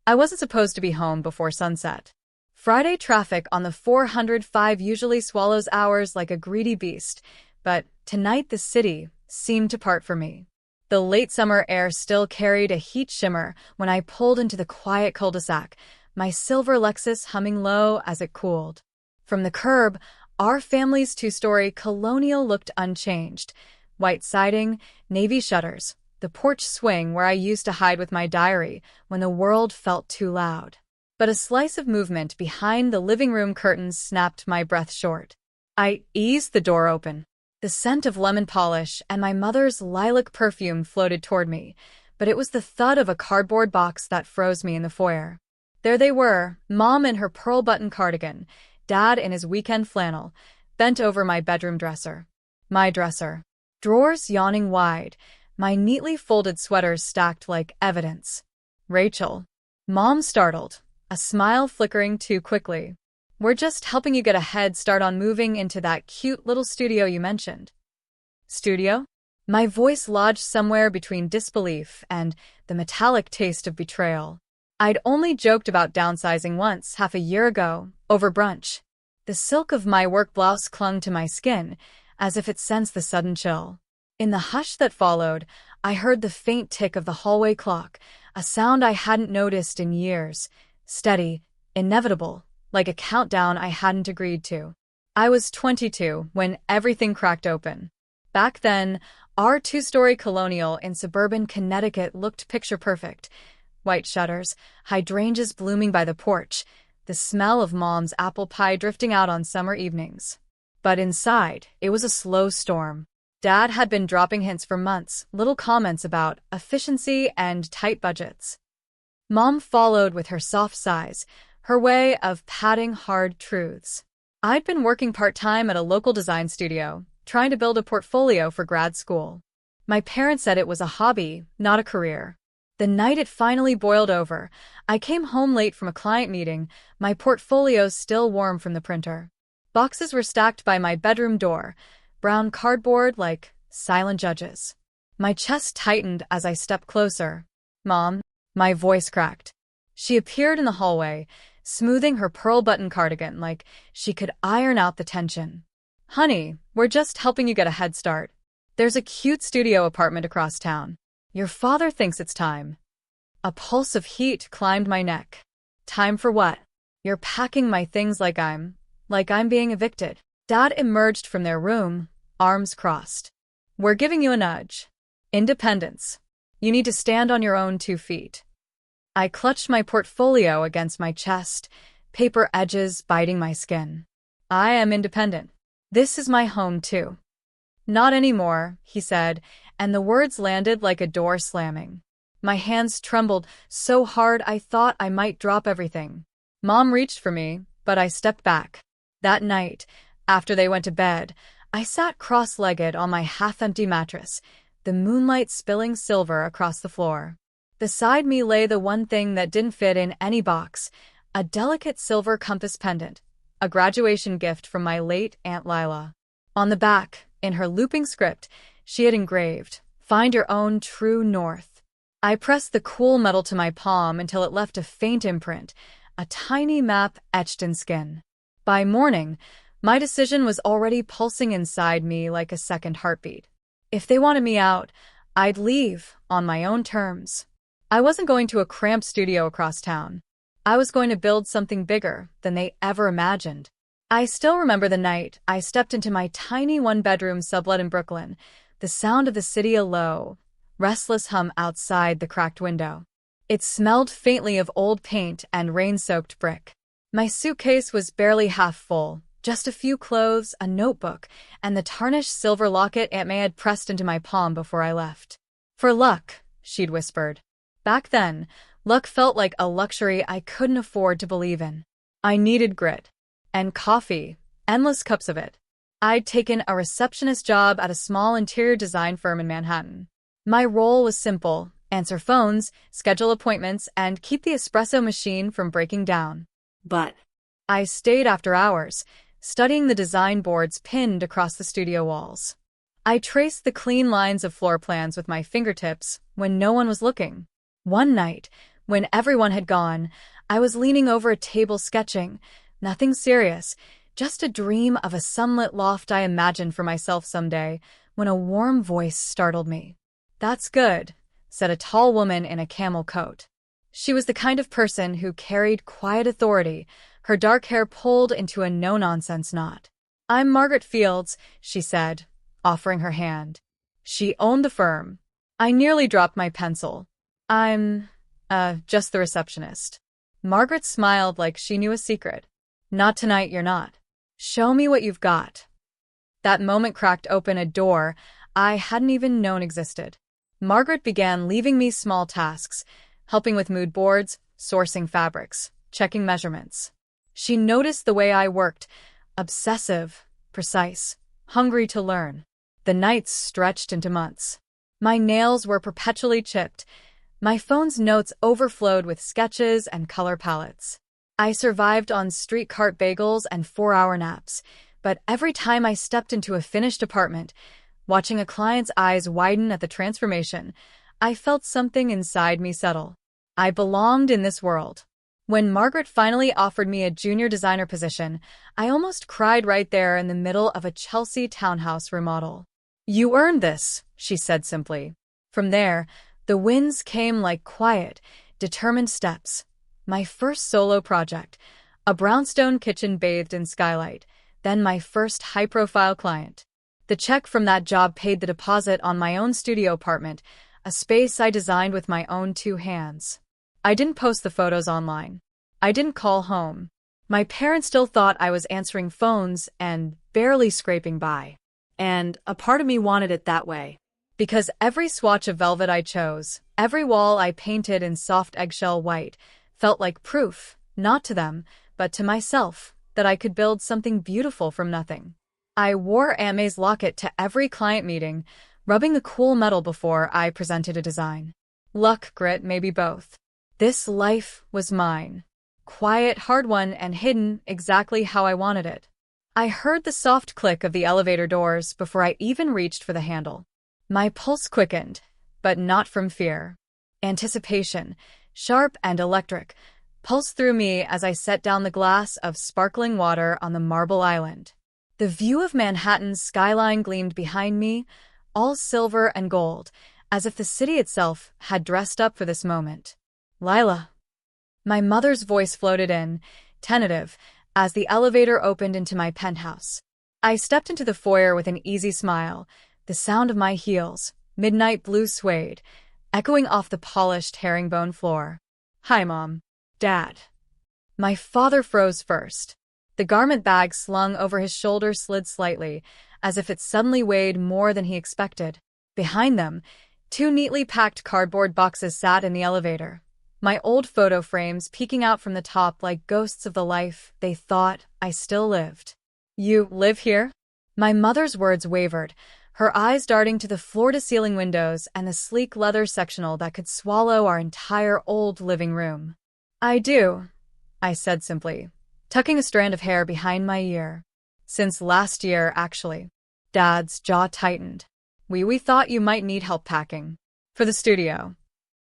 I wasn't supposed to be home before sunset. Friday traffic on the 405 usually swallows hours like a greedy beast, but tonight the city seemed to part for me. The late summer air still carried a heat shimmer when I pulled into the quiet cul-de-sac, my silver Lexus humming low as it cooled. From the curb, our family's two-story colonial looked unchanged. White siding, navy shutters, the porch swing where I used to hide with my diary when the world felt too loud. But a slice of movement behind the living room curtains snapped my breath short. I eased the door open. The scent of lemon polish and my mother's lilac perfume floated toward me, but it was the thud of a cardboard box that froze me in the foyer. There they were, Mom in her pearl-button cardigan, Dad in his weekend flannel, bent over my bedroom dresser. My dresser. Drawers yawning wide, my neatly folded sweaters stacked like evidence. Rachel. Mom startled, a smile flickering too quickly. We're just helping you get a head start on moving into that cute little studio you mentioned. Studio? My voice lodged somewhere between disbelief and the metallic taste of betrayal. I'd only joked about downsizing once, half a year ago, over brunch. The silk of my work blouse clung to my skin, as if it sensed the sudden chill. In the hush that followed, I heard the faint tick of the hallway clock, a sound I hadn't noticed in years. Steady, inevitable, like a countdown I hadn't agreed to. I was 22 when everything cracked open. Back then, our two-story colonial in suburban Connecticut looked picture-perfect. White shutters, hydrangeas blooming by the porch, the smell of Mom's apple pie drifting out on summer evenings. But inside, it was a slow storm. Dad had been dropping hints for months, little comments about efficiency and tight budgets. Mom followed with her soft sighs, her way of padding hard truths. I'd been working part-time at a local design studio, trying to build a portfolio for grad school. My parents said it was a hobby, not a career. The night it finally boiled over, I came home late from a client meeting, my portfolio still warm from the printer. Boxes were stacked by my bedroom door, brown cardboard like silent judges. My chest tightened as I stepped closer. Mom. My voice cracked. She appeared in the hallway, smoothing her pearl-button cardigan like she could iron out the tension. Honey, we're just helping you get a head start. There's a cute studio apartment across town. Your father thinks it's time. A pulse of heat climbed my neck. Time for what? You're packing my things like I'm being evicted. Dad emerged from their room, arms crossed. We're giving you a nudge. Independence. You need to stand on your own 2 feet. I clutched my portfolio against my chest, paper edges biting my skin. I am independent. This is my home too. Not anymore, he said, and the words landed like a door slamming. My hands trembled so hard I thought I might drop everything. Mom reached for me, but I stepped back. That night, after they went to bed, I sat cross-legged on my half-empty mattress, the moonlight spilling silver across the floor. Beside me lay the one thing that didn't fit in any box, a delicate silver compass pendant, a graduation gift from my late Aunt Lila. On the back, in her looping script, she had engraved, "Find your own true north." I pressed the cool metal to my palm until it left a faint imprint, a tiny map etched in skin. By morning, my decision was already pulsing inside me like a second heartbeat. If they wanted me out, I'd leave on my own terms. I wasn't going to a cramped studio across town. I was going to build something bigger than they ever imagined. I still remember the night I stepped into my tiny one-bedroom sublet in Brooklyn, the sound of the city a low, restless hum outside the cracked window. It smelled faintly of old paint and rain-soaked brick. My suitcase was barely half full, just a few clothes, a notebook, and the tarnished silver locket Aunt May had pressed into my palm before I left. For luck, she'd whispered. Back then, luck felt like a luxury I couldn't afford to believe in. I needed grit. And coffee, endless cups of it. I'd taken a receptionist job at a small interior design firm in Manhattan. My role was simple: answer phones, schedule appointments, and keep the espresso machine from breaking down. But I stayed after hours, studying the design boards pinned across the studio walls. I traced the clean lines of floor plans with my fingertips when no one was looking. One night, When everyone had gone, I was leaning over a table sketching. Nothing serious, just a dream of a sunlit loft I imagined for myself someday, when a warm voice startled me. "That's good," said a tall woman in a camel coat. She was the kind of person who carried quiet authority, her dark hair pulled into a no-nonsense knot. "I'm Margaret Fields," she said, offering her hand. She owned the firm. I nearly dropped my pencil. "I'm, just the receptionist." Margaret smiled like she knew a secret. "Not tonight, you're not. Show me what you've got." That moment cracked open a door I hadn't even known existed. Margaret began leaving me small tasks, helping with mood boards, sourcing fabrics, checking measurements. She noticed the way I worked, obsessive, precise, hungry to learn. The nights stretched into months. My nails were perpetually chipped. My phone's notes overflowed with sketches and color palettes. I survived on street cart bagels and 4-hour naps, but every time I stepped into a finished apartment, watching a client's eyes widen at the transformation, I felt something inside me settle. I belonged in this world. When Margaret finally offered me a junior designer position, I almost cried right there in the middle of a Chelsea townhouse remodel. "You earned this," she said simply. From there, the wins came like quiet, determined steps. My first solo project, a brownstone kitchen bathed in skylight, then my first high-profile client. The check from that job paid the deposit on my own studio apartment, a space I designed with my own 2 hands. I didn't post the photos online. I didn't call home. My parents still thought I was answering phones and barely scraping by. And a part of me wanted it that way. Because every swatch of velvet I chose, every wall I painted in soft eggshell white, felt like proof, not to them, but to myself, that I could build something beautiful from nothing. I wore Hermès locket to every client meeting, rubbing the cool metal before I presented a design. Luck, grit, maybe both. This life was mine. Quiet, hard-won, and hidden exactly how I wanted it. I heard the soft click of the elevator doors before I even reached for the handle. My pulse quickened, but not from fear. Anticipation, sharp and electric, pulsed through me as I set down the glass of sparkling water on the marble island. The view of Manhattan's skyline gleamed behind me, all silver and gold, as if the city itself had dressed up for this moment. "Lila." My mother's voice floated in, tentative, as the elevator opened into my penthouse. I stepped into the foyer with an easy smile, the sound of my heels, midnight blue suede, echoing off the polished herringbone floor. "Hi, Mom." "Dad." My father froze first. The garment bag slung over his shoulder slid slightly, as if it suddenly weighed more than he expected. Behind them, 2 neatly packed cardboard boxes sat in the elevator, my old photo frames peeking out from the top like ghosts of the life they thought I still lived. "You live here?" My mother's words wavered, her eyes darting to the floor-to-ceiling windows and the sleek leather sectional that could swallow our entire old living room. "I do," I said simply, tucking a strand of hair behind my ear. "Since last year, actually." Dad's jaw tightened. We thought you might need help packing. For the studio."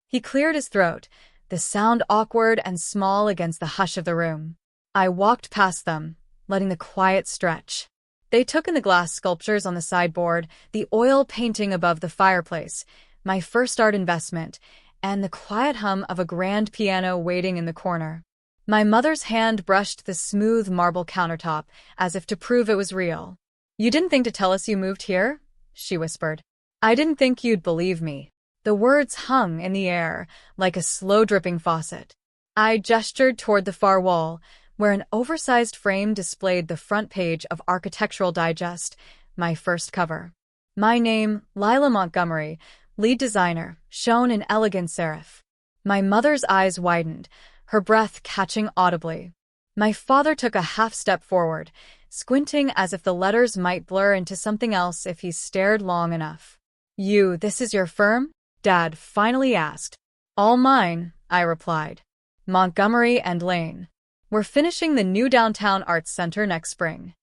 He cleared his throat, the sound awkward and small against the hush of the room. I walked past them, letting the quiet stretch. They took in the glass sculptures on the sideboard, the oil painting above the fireplace, my first art investment, and the quiet hum of a grand piano waiting in the corner. My mother's hand brushed the smooth marble countertop, as if to prove it was real. "You didn't think to tell us you moved here?" she whispered. "I didn't think you'd believe me." The words hung in the air, like a slow-dripping faucet. I gestured toward the far wall, where an oversized frame displayed the front page of Architectural Digest, my first cover. My name, Lila Montgomery, lead designer, shone in elegant serif. My mother's eyes widened, her breath catching audibly. My father took a half-step forward, squinting as if the letters might blur into something else if he stared long enough. This is your firm?" Dad finally asked. "All mine," I replied. "Montgomery and Lane. We're finishing the new downtown arts center next spring."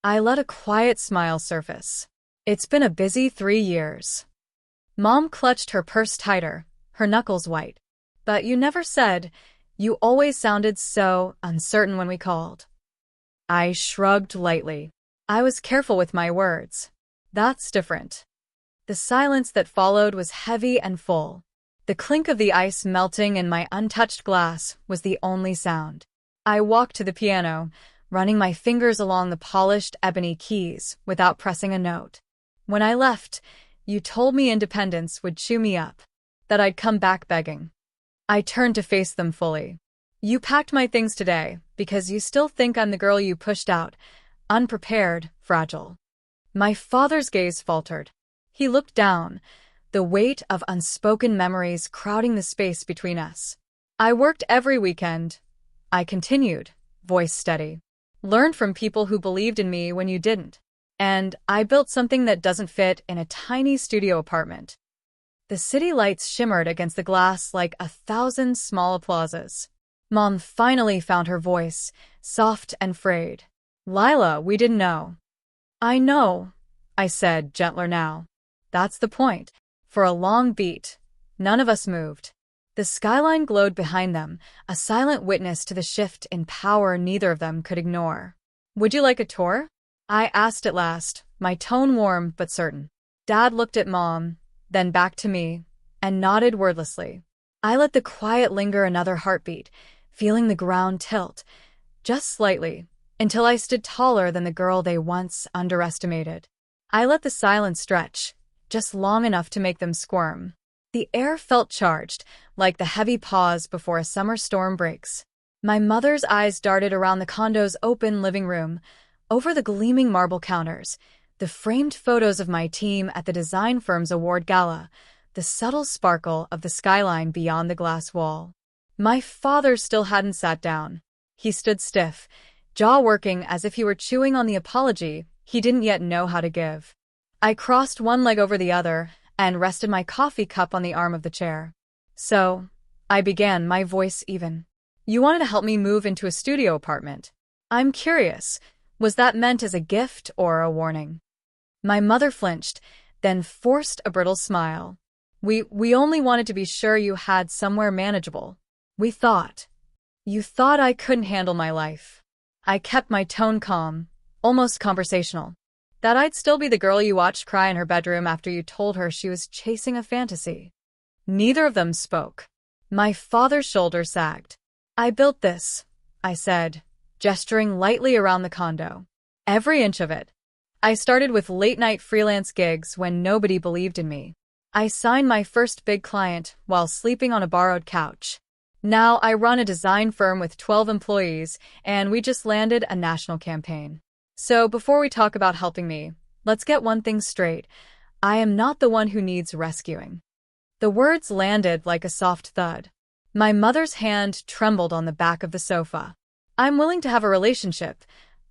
I let a quiet smile surface. It's been a busy 3 years. Mom clutched her purse tighter, her knuckles white. But you never said. You always sounded so uncertain when we called. I shrugged lightly. I was careful with my words. That's different. The silence that followed was heavy and full. The clink of the ice melting in my untouched glass was the only sound. I walked to the piano, running my fingers along the polished ebony keys without pressing a note. When I left, you told me independence would chew me up, that I'd come back begging. I turned to face them fully. You packed my things today because you still think I'm the girl you pushed out, unprepared, fragile. My father's gaze faltered. He looked down, the weight of unspoken memories crowding the space between us. I worked every weekend. I continued, voice steady. Learned from people who believed in me when you didn't. And I built something that doesn't fit in a tiny studio apartment. The city lights shimmered against the glass like 1,000 small applauses. Mom finally found her voice, soft and frayed. Lila, we didn't know. I know, I said, gentler now. That's the point. For a long beat, none of us moved. The skyline glowed behind them, a silent witness to the shift in power neither of them could ignore. Would you like a tour? I asked at last, my tone warm but certain. Dad looked at Mom, then back to me, and nodded wordlessly. I let the quiet linger another heartbeat, feeling the ground tilt, just slightly, until I stood taller than the girl they once underestimated. I let the silence stretch, just long enough to make them squirm. The air felt charged, like the heavy pause before a summer storm breaks. My mother's eyes darted around the condo's open living room, over the gleaming marble counters, the framed photos of my team at the design firm's award gala, the subtle sparkle of the skyline beyond the glass wall. My father still hadn't sat down. He stood stiff, jaw working as if he were chewing on the apology he didn't yet know how to give. I crossed one leg over the other and rested my coffee cup on the arm of the chair. So, I began, my voice even. You wanted to help me move into a studio apartment. I'm curious, was that meant as a gift or a warning? My mother flinched, then forced a brittle smile. We only wanted to be sure you had somewhere manageable. We thought. You thought I couldn't handle my life. I kept my tone calm, almost conversational. That I'd still be the girl you watched cry in her bedroom after you told her she was chasing a fantasy. Neither of them spoke. My father's shoulder sagged. I built this, I said, gesturing lightly around the condo. Every inch of it. I started with late-night freelance gigs when nobody believed in me. I signed my first big client while sleeping on a borrowed couch. Now I run a design firm with 12 employees, and we just landed a national campaign. So before we talk about helping me, let's get one thing straight. I am not the one who needs rescuing. The words landed like a soft thud. My mother's hand trembled on the back of the sofa. I'm willing to have a relationship,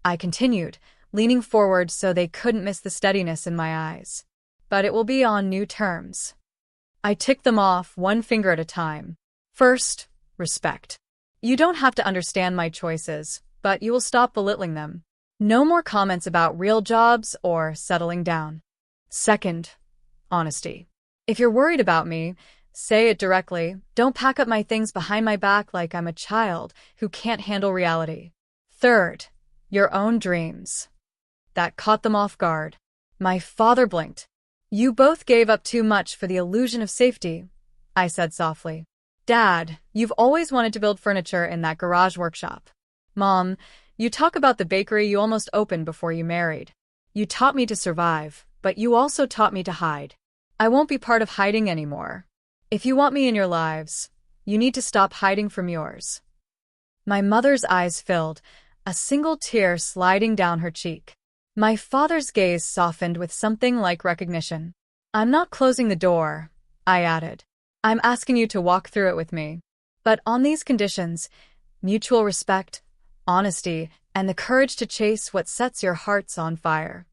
I continued, leaning forward so they couldn't miss the steadiness in my eyes. But it will be on new terms. I ticked them off one finger at a time. First, respect. You don't have to understand my choices, but you will stop belittling them. No more comments about real jobs or settling down. Second, honesty. If you're worried about me, say it directly. Don't pack up my things behind my back like I'm a child who can't handle reality. Third, your own dreams. That caught them off guard. My father blinked. You both gave up too much for the illusion of safety, I said softly. Dad, you've always wanted to build furniture in that garage workshop. Mom, you talk about the bakery you almost opened before you married. You taught me to survive, but you also taught me to hide. I won't be part of hiding anymore. If you want me in your lives, you need to stop hiding from yours. My mother's eyes filled, a single tear sliding down her cheek. My father's gaze softened with something like recognition. I'm not closing the door, I added. I'm asking you to walk through it with me. But on these conditions, mutual respect, honesty, and the courage to chase what sets your hearts on fire.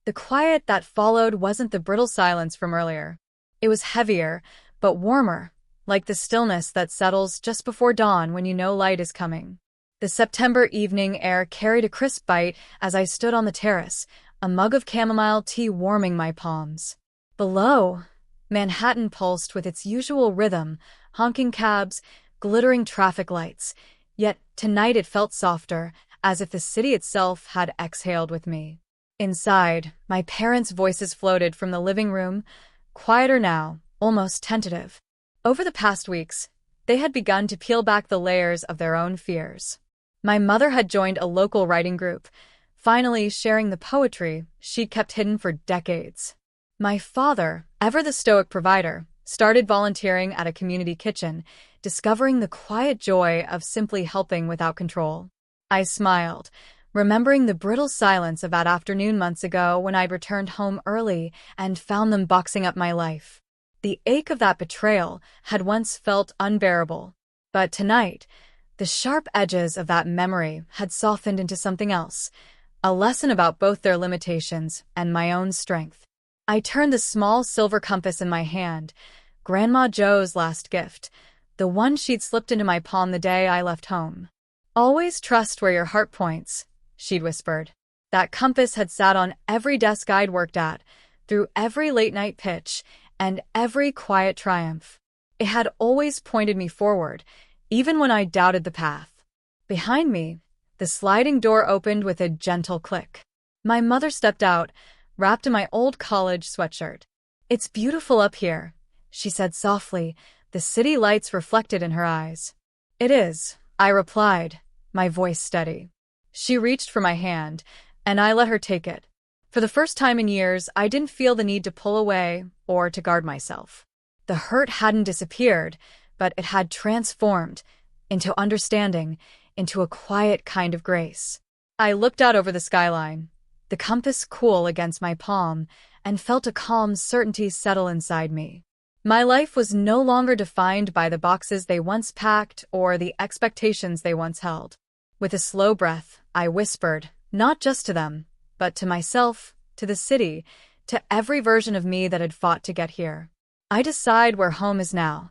The quiet that followed wasn't the brittle silence from earlier. It was heavier, but warmer, like the stillness that settles just before dawn when you know light is coming. The September evening air carried a crisp bite as I stood on the terrace, a mug of chamomile tea warming my palms. Below, Manhattan pulsed with its usual rhythm, honking cabs, glittering traffic lights. Yet tonight it felt softer, as if the city itself had exhaled with me. Inside, my parents' voices floated from the living room, quieter now, almost tentative. Over the past weeks, they had begun to peel back the layers of their own fears. My mother had joined a local writing group, finally sharing the poetry she'd kept hidden for decades. My father, ever the stoic provider, started volunteering at a community kitchen, discovering the quiet joy of simply helping without control. I smiled, remembering the brittle silence of that afternoon months ago when I'd returned home early and found them boxing up my life. The ache of that betrayal had once felt unbearable, but tonight, the sharp edges of that memory had softened into something else, a lesson about both their limitations and my own strength. I turned the small silver compass in my hand, Grandma Jo's last gift, the one she'd slipped into my palm the day I left home. "Always trust where your heart points," she'd whispered. That compass had sat on every desk I'd worked at, through every late-night pitch, and every quiet triumph. It had always pointed me forward, even when I doubted the path. Behind me, the sliding door opened with a gentle click. My mother stepped out, wrapped in my old college sweatshirt. "It's beautiful up here," she said softly, the city lights reflected in her eyes. "It is," I replied, my voice steady. She reached for my hand, and I let her take it. For the first time in years, I didn't feel the need to pull away or to guard myself. The hurt hadn't disappeared, but it had transformed into understanding, into a quiet kind of grace. I looked out over the skyline, the compass cool against my palm, and felt a calm certainty settle inside me. My life was no longer defined by the boxes they once packed or the expectations they once held. With a slow breath, I whispered, not just to them, but to myself, to the city, to every version of me that had fought to get here. "I decide where home is now."